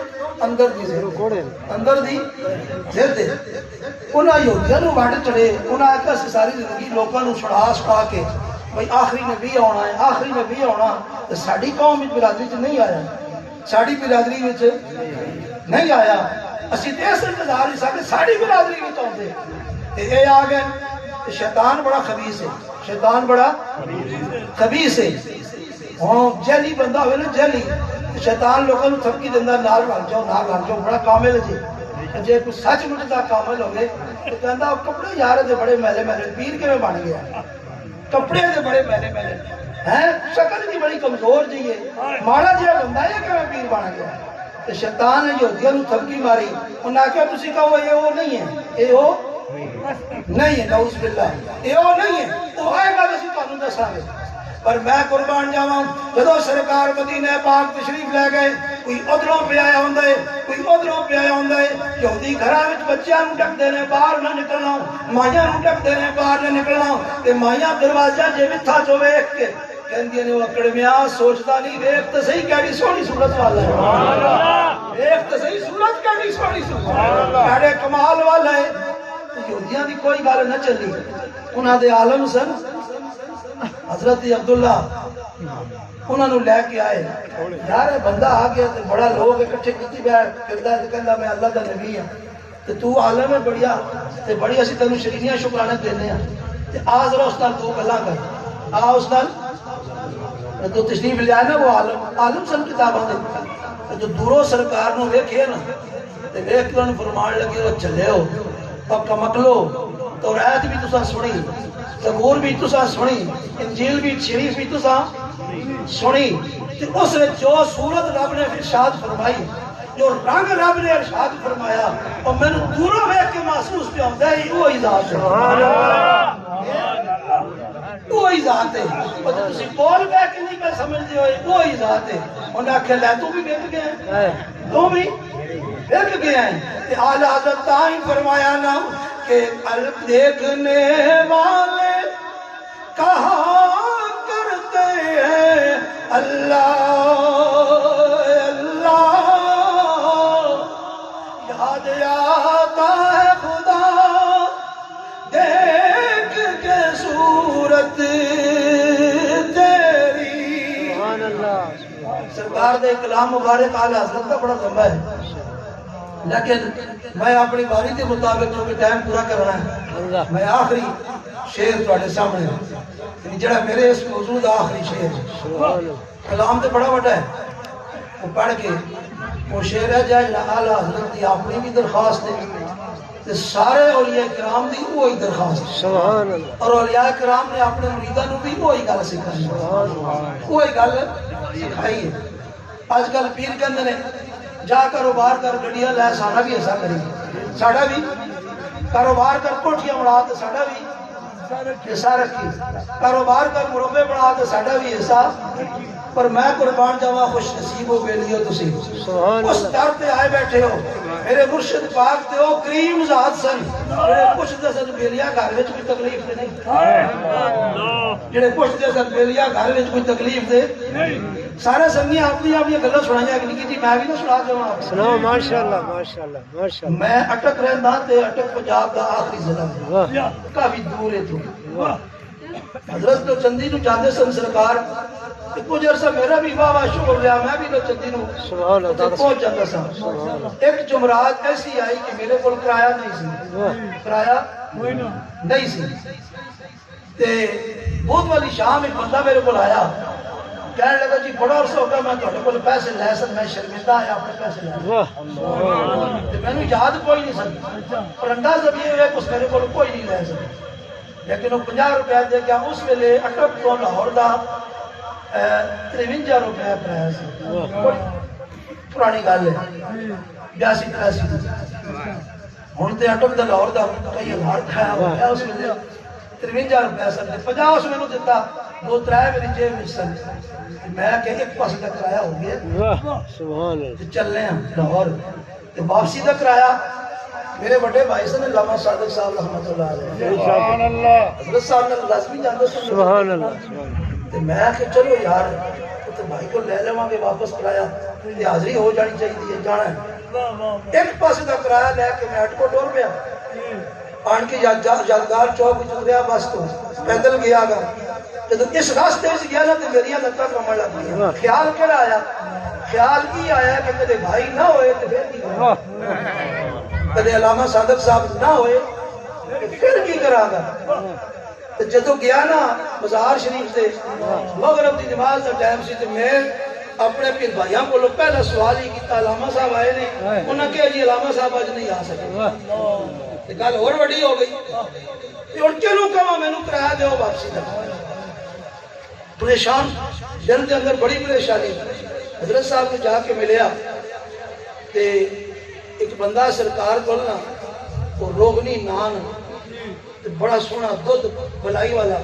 اندر دی ضد اندر دی ضد انہاں یہودیاں نو وڈ چڑھے انہاں آکھیا ساری زندگی لوکاں نو چھڑا کے بھئی آخری نبی آنا تے ساڈی قوم وچ برادری وچ نہیں آیا ساڈی برادری وچ نہیں آیا اسی تے اس انتظار ہی ساڈے ساڈی برادری وچ آندے تے اے آ گئے تے شیطان بڑا خبیث ہے شیطان بڑا خبیث ہے ہن جہلی بندہ ہوئے نا جہلی شیطان لوکاں نوں تھپکی دیندا نال لگ جاؤ بڑا کامل جی جے کوئی سچ مچ دا کامل ہوے تے کہندا کپڑے یار دے بڑے میلے پیر کیویں بن گیا کپڑے دے بڑے میلے ہیں شکل دی بڑی کمزور جی ہے ماڑا جہا بندہ ہے کیویں پیر بن گیا تے شیطان نے یہودیاں نوں تھپکی ماری، انہاں آکھیا تسی کہو یہ وہ نہیں ہے، یہ وہ نہیں ہے، نعوذ باللہ یہ وہ نہیں ہے، وہ ہے گا اسی تانوں دساں گے۔ پر میں قربان جاواں جدوں سرکار مدینہ پاک تشریف لے گئے، کوئی ادھروں پہ آیا ہوندا ہے، کوئی ادھروں پہ آیا ہوندا ہے، یہودی گھراں وچ بچیاں نوں ڈکدے نے باہر نہ نکلنا، مائیاں نوں ڈکدے نے باہر نہ نکلنا، تے مائیاں دروازہ جے وتھا جو ویکھ کے کہندیاں نے وہ اکڑمیاں سوچدا نہیں، ویکھ تے صحیح کیڑی سونی صورت والا ہے، سبحان اللہ، ویکھ تے صحیح صورت کیڑی سونی صورت، سبحان اللہ، کیڑے کمال والا ہے۔ یہودیاں دی کوئی گل نہ چلی، انہاں دے عالم سن حضرت عبداللہ، انہوں نے لے کے آئے، یار بندہ آ گیا تے بڑا لوگ اکٹھے کیتی بیٹھ کردا تے کہندا میں اللہ دا نبی ہاں تے تو عالم ہے بڑیا تے بڑی اسی تینوں شریعیاں شکرانے دینے ہاں تے آ ذرا اس نال دو گلاں کر، آ اس نال تو تشریف لے آئے نا وہ عالم سن کتاباں دے، جو دوروں سرکار نو ویکھے نا تے ویکھ کے فرمان لگے وہ چلے ہو پکا مکلو، تورات بھی تساں سنی، زبور بھی تساں سنی، انجیل بھی شریف بھی تساں سنی، تے اس نے جو صورت رب نے ارشاد فرمائی، جو رنگ رب نے ارشاد فرمایا، اور میں نے دوروں ویکھ کے محسوس پہ ہوندا ہے وہی ذات ہے، وہی ذات ہے، اور تسی بول پہ کہ نہیں پہ سمجھدے ہوئے وہی ذات ہے۔ انہاں آکھیا لے تو بھی ویکھ گئے ہیں، تو بھی ویکھ گئے ہیں، تے اعلی حضرت تائیں فرمایا نا کہ دیکھنے والے کہا کرتے ہیں اللہ اللہ، یاد آتا ہے خدا دیکھ کے صورت تیری۔ سرکار دے کلام مبارک اعلی حضرت کا بڑا لمبا ہے، لیکن میں اپنی باری کے مطابق جو کہ ٹائم پورا کرنا ہے، میں آخری شعر تواڈے سامنے یعنی جڑا میرے اس موضوع دا آخری شعر ہے، کلام تے بڑا بڑا ہے، وہ پڑھ کے وہ شعر ہے جہاں اعلیٰ حضرت کی اپنی بھی درخواست ہے تے سارے اولیاء کرام دی وہی درخواست ہے، اور اولیاء کرام نے اپنے مریداں نوں بھی وہی گل سکھائی ہے، وہی گل سکھائی ہے۔ آج کل پیر کہندے نے جا کاروبار کر گڈیاں لے، ساڈا بھی ایسا کری، ساڈا بھی کاروبار کر کوٹھیاں بنا تے ساڈا بھی ایسا رکھی، کاروبار کر مربے بنا تے ساڈا بھی ایسا، پر میں قربان جاواں خوش نصیب ہو گئے لیو تسی اس در تے آئے بیٹھے ہو، میرے مرشد پاک تے او کریم ذات سن، جڑے پوچھدے سن بیلیا گھر وچ کوئی تکلیف تے نہیں، جڑے پوچھدے سن بیلیا گھر وچ کوئی تکلیف تے سارے سنگیاں اپنی اپنی گلاں سنائیاں کہ نہیں، میں بھی نہ سنا دواں سناؤ۔ ماشاءاللہ ماشاءاللہ ماشاءاللہ، میں اٹک رہندا تے اٹک پنجاب دا آخری ضلع ہے، کافی دور ہے تو حضرت تو چندی نو جاندے سن سرکار، کچھ عرصہ میرا بھی واہ واہ شکر رہا، میں بھی چندی نو پہنچ جاتا سا۔ ایک جمعرات ایسی آئی کہ میرے کو کرایہ نہیں سی، کرایہ نہیں سی، تے بہت والی شام ایک بندہ میرے کو آیا، کہنے لگا جی بڑا عرصہ ہو گیا میں تھوڑے کو پیسے لے سن، میں شرمندہ آیا اپنے پیسے لے، میں نے یاد کوئی نہیں سن، پر اندازہ بھی ہوئے کہ میرے کو کوئی نہیں لے سن، لیکن وہ 50 روپے دے گیا، اس ویلے اٹک تو لاہور دا 53 روپے پرایا سی، پرانی گل ہے 82-83، ہن تے اٹک دا لاہور دا کئی ہزار کھایا ہوا اس ویلے 53 روپے سن، 50 اس مینوں دتا، 2-3 میری جیب وچ سن، میں کہ ایک پاسے دا کرایہ ہو گیا، سبحان اللہ، چلنے ہیں لاہور، تے واپسی دا کرایہ میرے بڑے بھائی سن علامہ صادق صاحب رحمۃ اللہ علیہ، سبحان اللہ، حضرت صاحب نے لازمی جاندے سن، سبحان اللہ، تے میں کہ چلو یار تے بھائی کو لے لواں گے واپس کرایا، تے حاضری ہو جانی چاہیے، جانا ہے، ایک پاسے دا کرایہ لے کے میں اٹکو ٹور پیا، آن کے یادگار چوک اتریا، بس تو پیدل گیا گا، جب اس راستے سے گیا نا تو میری لتاں کمن لگ گئی، خیال کہڑا آیا، خیال کی آیا کہ کدے بھائی نہ ہوئے تو پھر کی کرا، کدے علامہ صادق صاحب نہ ہوئے تو پھر کی کرا گا، تو جدو گیا نا مزار شریف سے مغرب دی نماز دا ٹائم سی، تو میں اپنے پھر بھائیاں کو پہلا سوال ہی کیتا، علامہ صاحب آئے نے، انہوں نے کہا جی علامہ صاحب آج نہیں آ سکے، گل اور بڑی ہو گئی، اور چلو کہاں میں نے کرایہ دیو واپسی دا، پریشان دل کے اندر بڑی پریشانی، حضرت صاحب نے جا کے ملیا، تے ایک بندہ سرکار کو نا وہ روغنی نان تے بڑا سونا دودھ بلائی والا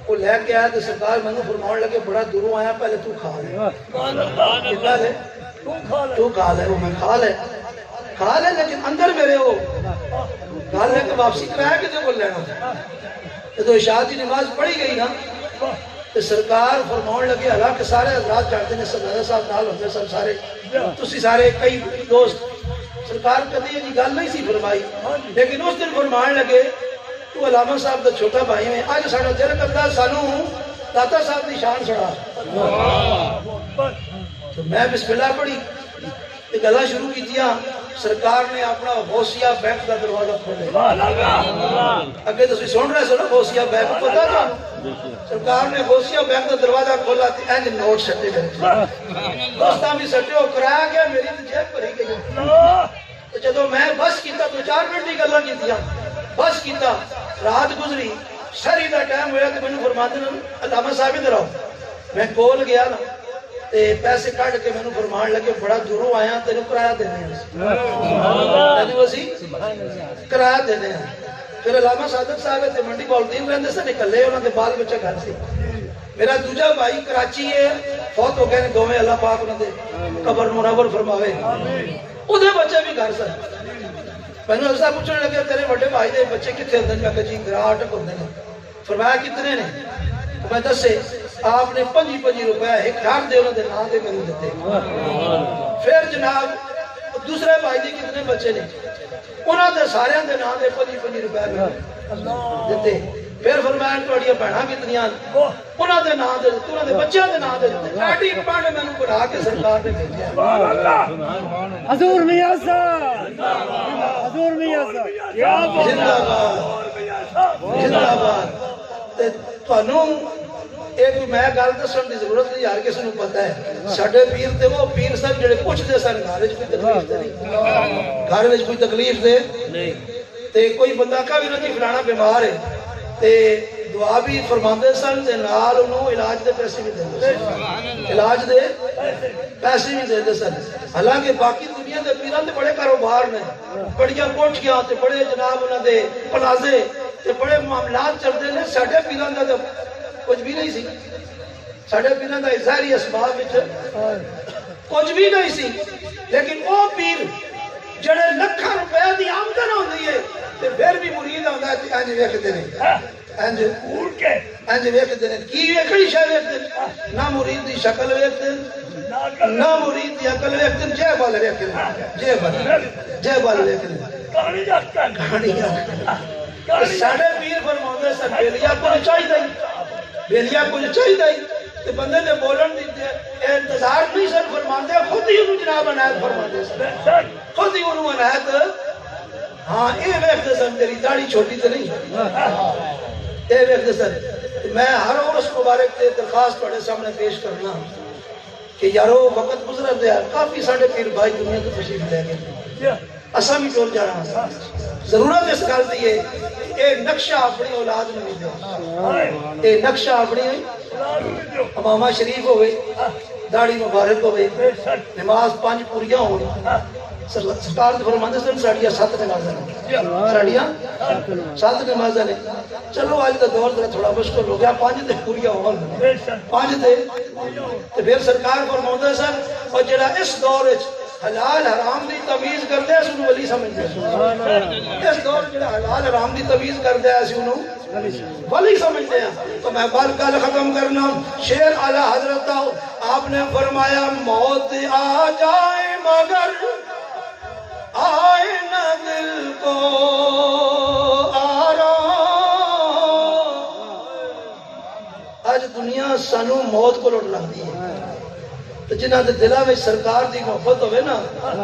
وہ لے کے آیا تو سرکار مینوں فرماؤن لگے بڑا دوروں آیا پہلے تو کھا لے کتنا لے تو کھا لے وہ میں کھا لے لیکن اندر میرے وہ گل ہے کہ واپسی کرایا کتے کو لینا تو عشاء کی نماز پڑھی گئی نا تو سرکار فرماؤن لگے حالانکہ سارے حضرات جانتے ہیں سرکار صاحب نال ہوتے سب سارے تسی سارے کئی دوست سرکار کدی یہ گل نہیں سی فرمائی لیکن اس دن فرمان لگے تو علامہ صاحب دا چھوٹا بھائی ہے آج ساڑا دل کرتا سانو داتا صاحب دی شان سڑا تو میں بسم اللہ پڑھی گلا شروع کی دیا سرکار نے اپنا غوثیہ بینک کا دروازہ کھولے اگے تو سن رہے سو نا غوثیہ بینک پتا تھا سرکار نے غوثیہ بینک کا دروازہ کھولا تے اینج نوٹ سٹے گئے دوستاں بھی سٹے ہو کرایا گیا میری تے جیب بھری گئی تو جدوں میں بس کیتا تو 4 منٹ دی گلاں کیتیاں بس کیتا رات گزری شری دا ٹائم ہویا تے مینوں فرماتے ہیں علامہ صاحب ادھر آؤ میں کول گیا نا تے پیسے کٹ کے مینوں فرمان لگے بڑا دوروں آیا تینوں کرایہ دینے ہیں کرایہ دینے ہیں پھر علامہ صادق صاحب تے منڈی بولدین رہندے سے نکلے انہاں دے بال بچہ گھر سی میرا دوجا بھائی کراچی ہے فوت ہو گئے نے دوویں اللہ پاک انہاں دے قبر منور فرماوے اودے بچے بھی گھر سن مینوں ایسا پوچھنے لگے تیرے بڑے بھائی دے بچے کتنے ہوندے نے میں کہا جی گراٹ ہوندے نے فرمایا کتنے نے تو میں دسے آپ نے 25 روپے ایک لاکھ دے انہوں نے نام دے میرے دیتے پھر جناب دوسرے بھائی جی کتنے بچے نے انہوں نے سارے دے نام دے 25 روپے دیتے پھر فرمایا توڑیاں بہناں کتنیاں انہوں نے نام دے دیتے انہوں نے بچیاں دے نام دے دیتے ایڈی پانڈ میں نے بنا کے سرکار نے بھیجیا
حضور میاں صاحب حضور میاں صاحب
زندہ باد زندہ باد تانوں ایک میں گل دسن دی ضرورت نہیں ہر کسی نوں پتہ ہے ساڈے پیر تے وہ پیر صاحب جڑے پوچھدے سن گھر وچ کوئی تکلیف تے نہیں گھر وچ کوئی تکلیف دے نہیں تے کوئی بندہ کہے نا جی فلانا بیمار ہے تے دعا بھی فرماندے سن تے نال انہوں علاج دے پیسے بھی دیندے سن علاج دے پیسے بھی دیندے سن حالانکہ باقی دنیا دے پیراں تے بڑے کاروبار نے بڑیاں کوٹھیاں تے بڑے جناب انہاں دے پلازے تے بڑے معاملات چلدے نے ساڈے پیراں دا کچھ بھی نہیں سی ساڈے پیراں دا ظاہری اسباب وچ کچھ بھی نہیں سی لیکن او پیر جڑے لاکھاں روپے دی آمدن ہوندی ہے تے پھر بھی مرید آندا ہے تے انج ویکھدے نے انج اڑ کے انج ویکھدے نے کی ویکھڑی شے ویکھدے نہ مرید دی شکل ویکھدے نہ مرید دی عقل ویکھدے جے بال ویکھدے جے بال ویکھدے کہانی ساڈے پیر فرماندے سن بیلیا کچھ چاہیے بیلیا کچھ چاہیے تے بندے نے بولن دی انتظار نہیں سن فرماندے خود ہی انہوں جناب عنایت فرماندے سن خود ہی انہوں عنایت ہاں اے ویکھدے سن تیری داڑھی چھوٹی تے نہیں اے ویکھدے سن میں ہر عرس مبارک تے درخواست تواڈے سامنے پیش کرنا کہ یارو وقت گزر گیا کافی ساڈے پیر بھائی دنیا تو تشریف لے گئے اساں بھی ٹر جانا ضرورت اس گل دی ہے اے نقشہ اپنی اولاد نوں دے اے نقشہ اپنی امامہ شریف ہوئے داڑھی مبارک ہوئے نماز 5 پوریاں ہون سرکار دے فرماندے سن ساڈیاں 7 نمازاں نے ساڈیاں 7 نمازاں نے چلو اج دا دور ذرا تھوڑا مشکل ہو گیا 5 تے پوریاں ہون 5 تے پھر سرکار فرماندے سن اور جڑا اس دور وچ حلال حرام دی تمیز کردے اس نوں ولی سمجھدے ہیں اس دور جڑا حلال حرام دی تمیز کردے اس نوں ولی سمجھدے ہیں تو میں گل ختم کرنا شعر اعلی حضرت آپ نے فرمایا موت آ جائے مگر آئے نہ دل کو آرام آج دنیا سانو موت کو لٹ لگتی ہے تو جنہاں دے دلاں وچ سرکار دی محبت ہوے نا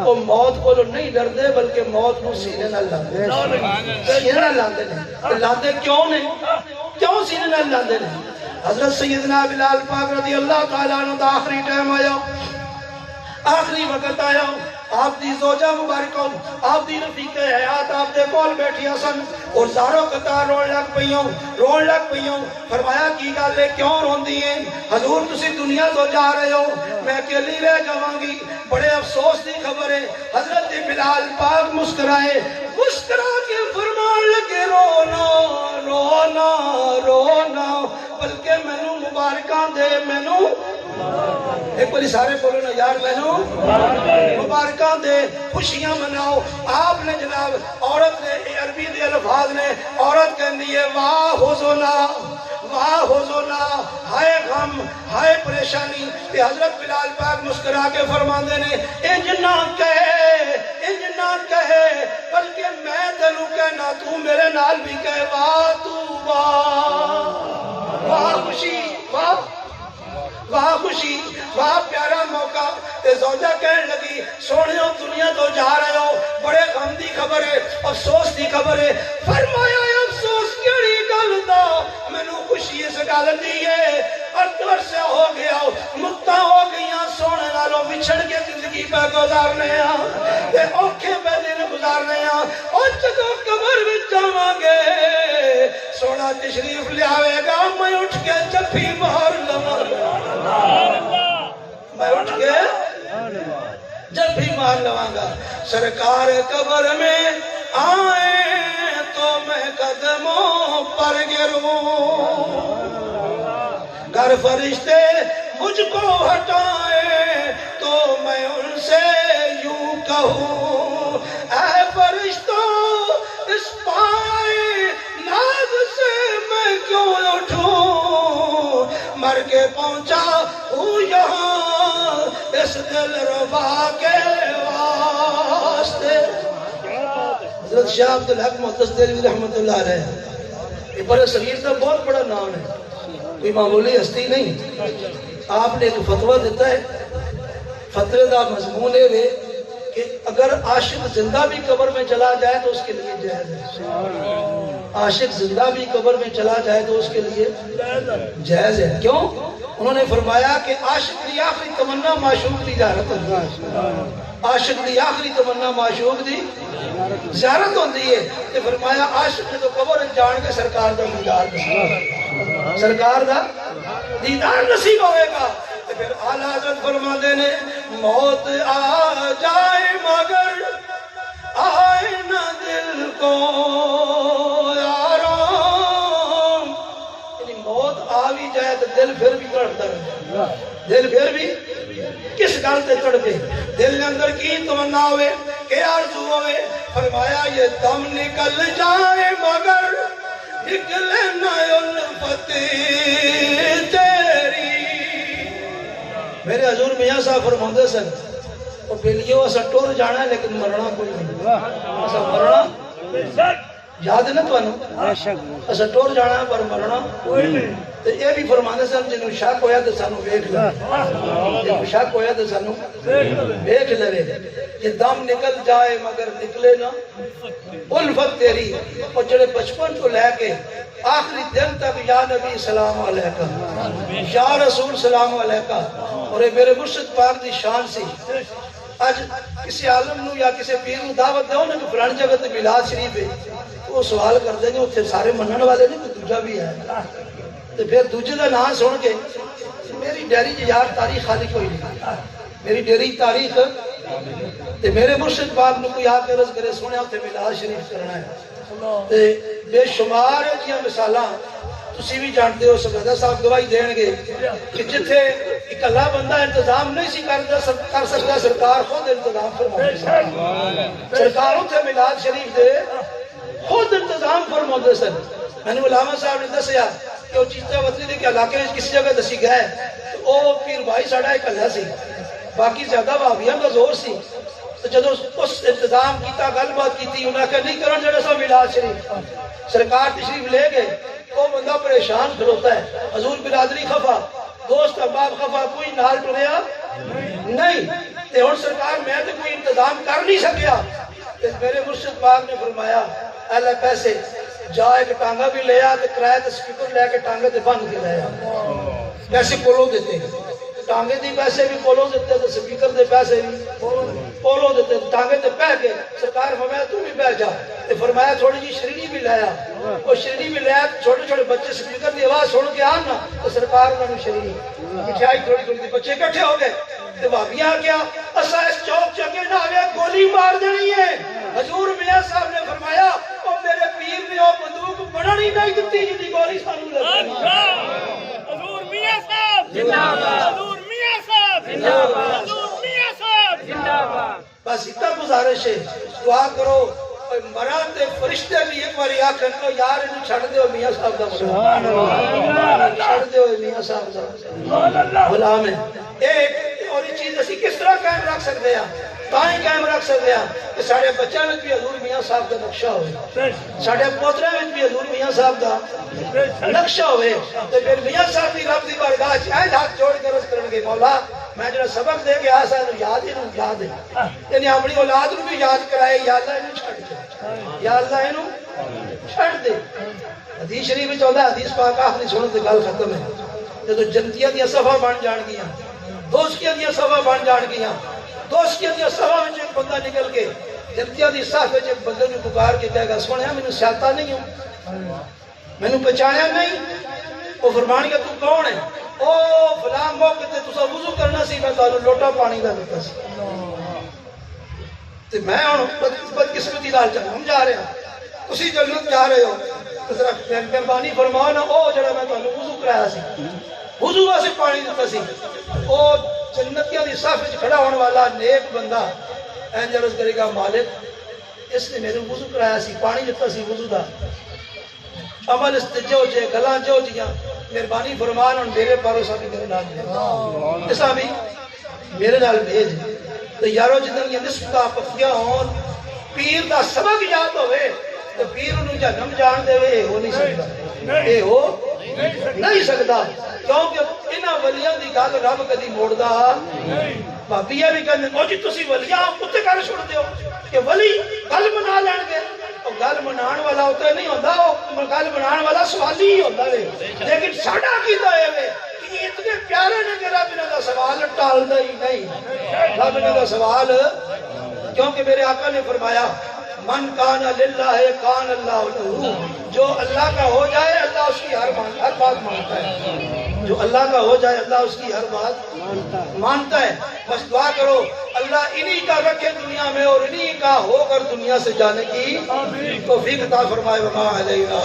او موت کولوں نہیں ڈردے بلکہ موت نوں سینے نال لاندے سینے نال لاندے نے تے لاندے کیوں نے کیوں سینے نال لاندے نے حضرت سیدنا بلال پاک رضی اللہ تعالی عنہ دا آخری ٹائم آیا آخری وقت آیا آپ دی زوجہ مبارکہ آپ دی رفیق حیات آپ دے کول بیٹھی حسن اور زاروں قطار رون لگ پئیوں فرمایا کی گل ہے کیوں روندی ہیں حضور تسی دنیا تو جا رہے ہو میں اکیلی رہ جاواں گی بڑے افسوس دی خبر ہے حضرت بلال پاک مسکرائے مسکرا کے فرمان لگے رونا رونا رونا بلکہ مینوں مبارکاں دے مینوں ایک باری سارے بولو نا یار مینوں مبارکاں دے خوشیاں مناؤ آپ نے جناب عورت نے عربی دے الفاظ نے عورت کہندی ہے واہ حزنا ہائے غم ہائے پریشانی کہ حضرت بلال پاک مسکرا کے فرماندے نے انج نہ کہے بلکہ میں تینوں کہنا تو میرے نال بھی کہے واہ خوشی واہ خوشی واہ پیارا موقع تے زوجہ کہنے لگی سونے ہو دنیا تو جا رہے ہو بڑے غم دی خبر ہے افسوس دی خبر ہے فرمایا افسوس کیڑی گل دا مینوں خوشی اس گل دی ہے عرصہ ہو گیا مدتاں ہو گئیاں سونے نالوں وچھڑ کے زندگی پہ گزارنے تے اوکھے پہ دن گزارنے اور جدوں قبر وچ جاواں گے سونا تشریف لیاوے گا میں اٹھ کے جفی مار لواں میں اٹھ کے جب بھی مار لواں گا سرکار قبر میں آئے تو میں قدموں پر گروں گر فرشتے مجھ کو ہٹائے تو میں ان سے یوں کہوں اے فرشتوں اس پائے ناز سے میں کیوں اٹھوں مر کے پہنچا ہوں یہاں اس دل ربا کے واسطے حضرت شاہ عبدالحق محدث دہلوی رحمت اللہ علیہ یہ بڑے صغیر کا بہت بڑا نام ہے کوئی معمولی ہستی نہیں آپ نے ایک فتویٰ دیتا ہے فتوے دا مضمون ہے کہ اگر عاشق زندہ بھی قبر میں چلا جائے تو اس کے لیے جائز ہے عاشق زندہ بھی قبر میں چلا جائے تو اس کے لیے جائز ہے کیوں انہوں نے فرمایا کہ عاشق کی آخری تمنا معشوق کی زیارت ہوتی ہے عاشق کی آخری تمنا معشوق کی زیارت ہوتی ہے کہ فرمایا عاشق نے تو قبر جان کے سرکار دا دیدار نصیب ہوئے گا تو پھر اعلیٰ حضرت فرما دینے موت آ جائے مگر آئے نہ دل کو آرام یعنی موت آ بھی جائے تو دل پھر بھی کڑتا ہے دل پھر بھی کس گل تے تڑپے دل نے اندر کی تمنا ہوئے کہ آرزو ہوئے فرمایا یہ دم نکل جائے مگر نکلے نہ الفت تیری میرے حضور میاں صاحب فرماندے سن او بیلیو اسا ٹر جانا ہے لیکن مرنا کوئی نہیں اسا مرنا یاد ہے نا تانوں اسا ٹر جانا ہے پر مرنا کوئی نہیں تے یہ بھی فرماندے سن جنوں شک ہویا تے سانو ویکھ لے جنوں شک ہویا تے سانو ویکھ لے کہ دم نکل جائے مگر نکلے نہ الفت تیری اور جڑے بچپن تو لے کے آخری دن تک یا نبی سلام علیکہ یا رسول سلام علیکہ اور یہ میرے مرشد پاک دی شان سی آج کسی عالم نو یا کسی پیر نو دعوت دیو نا کہ فلانی جگہ تے میلاد شریف ہے وہ سوال کر دیں گے اتنے سارے منن والے نہیں تو دوجا بھی ہے تو پھر دوجے دا نام سن کے میری ڈیری جی یار تاریخ خالی کوئی نہیں میری ڈیری تاریخ تے میرے مرشد پاک نو کوئی آ کے عرض کرے سونے اتنے میلاد شریف کرنا ہے تے بے شمار جیاں مثالاں تسی بھی جانتے ہو سبزہ صاحب گواہی دین گے کہ جتھے ایک اللہ بندہ انتظام نہیں سی کر سکتا سرکار خود انتظام فرماتے سرکار اتنے میلاد شریف دے خود انتظام فرماتے سن میں نے علامہ صاحب نے دسیا کہ وہ چیزیں وطنی دے کے علاقے میں کسی جگہ دسی گئے تو وہ پیر بھائی ساڑھا ایک اللہ سی باقی زیادہ وہابیاں کا زور سی تو جدو اس انتظام کیتا گل بات کیتی انہاں کہ نہیں کرن جڑا سا میلاد شریف سرکار تشریف لے گئے وہ بندہ پریشان کھلوتا ہے حضور برادری خفا دوست احباب خفا کوئی نال ٹریا نہیں تے ہن سرکار میں تے کوئی انتظام کر نہیں سکیا تے میرے مرشد پاک نے فرمایا اے پیسے جا ایک ٹانگا بھی لیا تے کرایہ تے سپیکر لے کے ٹانگے تے بند کے لیا پیسے کولو دیتے ٹانگے دی پیسے بھی کولو دیتے تے سپیکر دے پیسے بھی پولو دے ٹانگے تے بہ کے سرکار فرمایا تو بھی بہ جا تے فرمایا تھوڑی جی شرینی بھی لایا وہ شرینی بھی لایا چھوٹے چھوٹے بچے سپیکر دی آواز سن کے آن نا تو سرکار انہوں نے شرینی مٹھائی تھوڑی تھوڑی دی بچے اکٹھے ہو گئے تے بھابیاں کیا اسا اس چوک چکے نہ آوے گولی مار دینی ہے حضور میاں صاحب نے فرمایا او میرے پیر نے او بندوق بڑھن ہی نہیں دتی جی گولی سانو لگی
حضور میاں صاحب زندہ باد حضور میاں صاحب زندہ باد حضور میاں صاحب زندہ باد
بس اتنا گزارش ہے دعا کرو مرا تے فرشتے بھی ایک باری آکھن تو یار انہوں چھڑ دیو میاں صاحب دا مرا چھڑ دیو میاں صاحب دا غلام ہے ایک اور یہ چیز اسی کس طرح قائم رکھ سکتے ہیں تائیں قائم رکھ سکتے ہیں کہ ساڑھے بچہ میں بھی حضور میاں صاحب دا نقشہ ہوئے ساڑھے پوترے میں بھی حضور میاں صاحب دا نقشہ ہوئے تو پھر میاں صاحب بھی رب دی بارگاہ چاہے ہاتھ جوڑ کر رس کرنے کے مولا میں جو سبق دے گیا سا یاد ہے یعنی اپنی اولاد نو بھی یاد کرائے یا اللہ انہوں چھڑ دے یا اللہ انہوں چھڑ دے حدیث شریف میں چاہتا ہے حدیث پاک آخری سنت دے گل ختم ہے جب جنتیاں دیا صفحہ بن جان گیا دوستیاں دیا صفحہ بن جان گیا دوستیاں دیا صفحہ میں ایک بندہ نکل کے جنتیاں دی صفحہ میں ایک بندے نے پکار کے کہے گا سونے میں نے سیاتا نہیں ہوں میں نے پہچانیا نہیں وہ فرمان گیا تو کون ہے او فلاں موقع تے تسا وضو کرنا سی میں تانوں لوٹا پانی دا دیتا سی تے میں ہن بدقسمتی نال جنم جا رہا تسی جنت جا رہے ہو تے ذرا مہربانی فرماؤ نا او جڑا میں تانوں وضو کرایا سی وضو واسطے پانی دیتا سی او جنتیاں دی صف وچ کھڑا ہون والا نیک بندہ این عرض کرے گا مالک اس نے میرے وضو کرایا سی پانی دیتا سی وضو دا عمل استجو جے گلاں جو جیاں مہربانی فرمان اور میرے پاروسا بھی میرے نال بھیج اسا بھی میرے نال بھیج تو یارو جتن یہ نصف کا پکیا ہون پیر دا سبق یاد ہوئے تو پیر انہوں جہنم جان دے وے ہو نہیں سکتا اے ہو نہیں سکتا کیونکہ انہاں ولیاں دی گل رب کدی موڑدا بھابیاں بھی کہندے او جی تسی ولیاں کتے گل چھوڑ دیو کہ ولی گل بنا لین گے او گل بنان والا اوتے نہیں ہوندا او گل بنان والا سوالی ہی ہوندا ہے لیکن ساڈا عقیدہ اے وے کہ اتنے پیارے نے کہ رب انہاں دا سوال ٹالدا ہی نہیں رب انہاں دا سوال کیونکہ میرے آقا نے فرمایا من کان للہ کان اللہ لہو جو اللہ کا ہو جائے اللہ اس کی ہر بات مانتا ہے جو اللہ کا ہو جائے اللہ اس کی ہر بات مانتا ہے بس دعا کرو اللہ انہی کا رکھے دنیا میں اور انہی کا ہو کر دنیا سے جانے کی توفیق عطا فرمائے وما علینا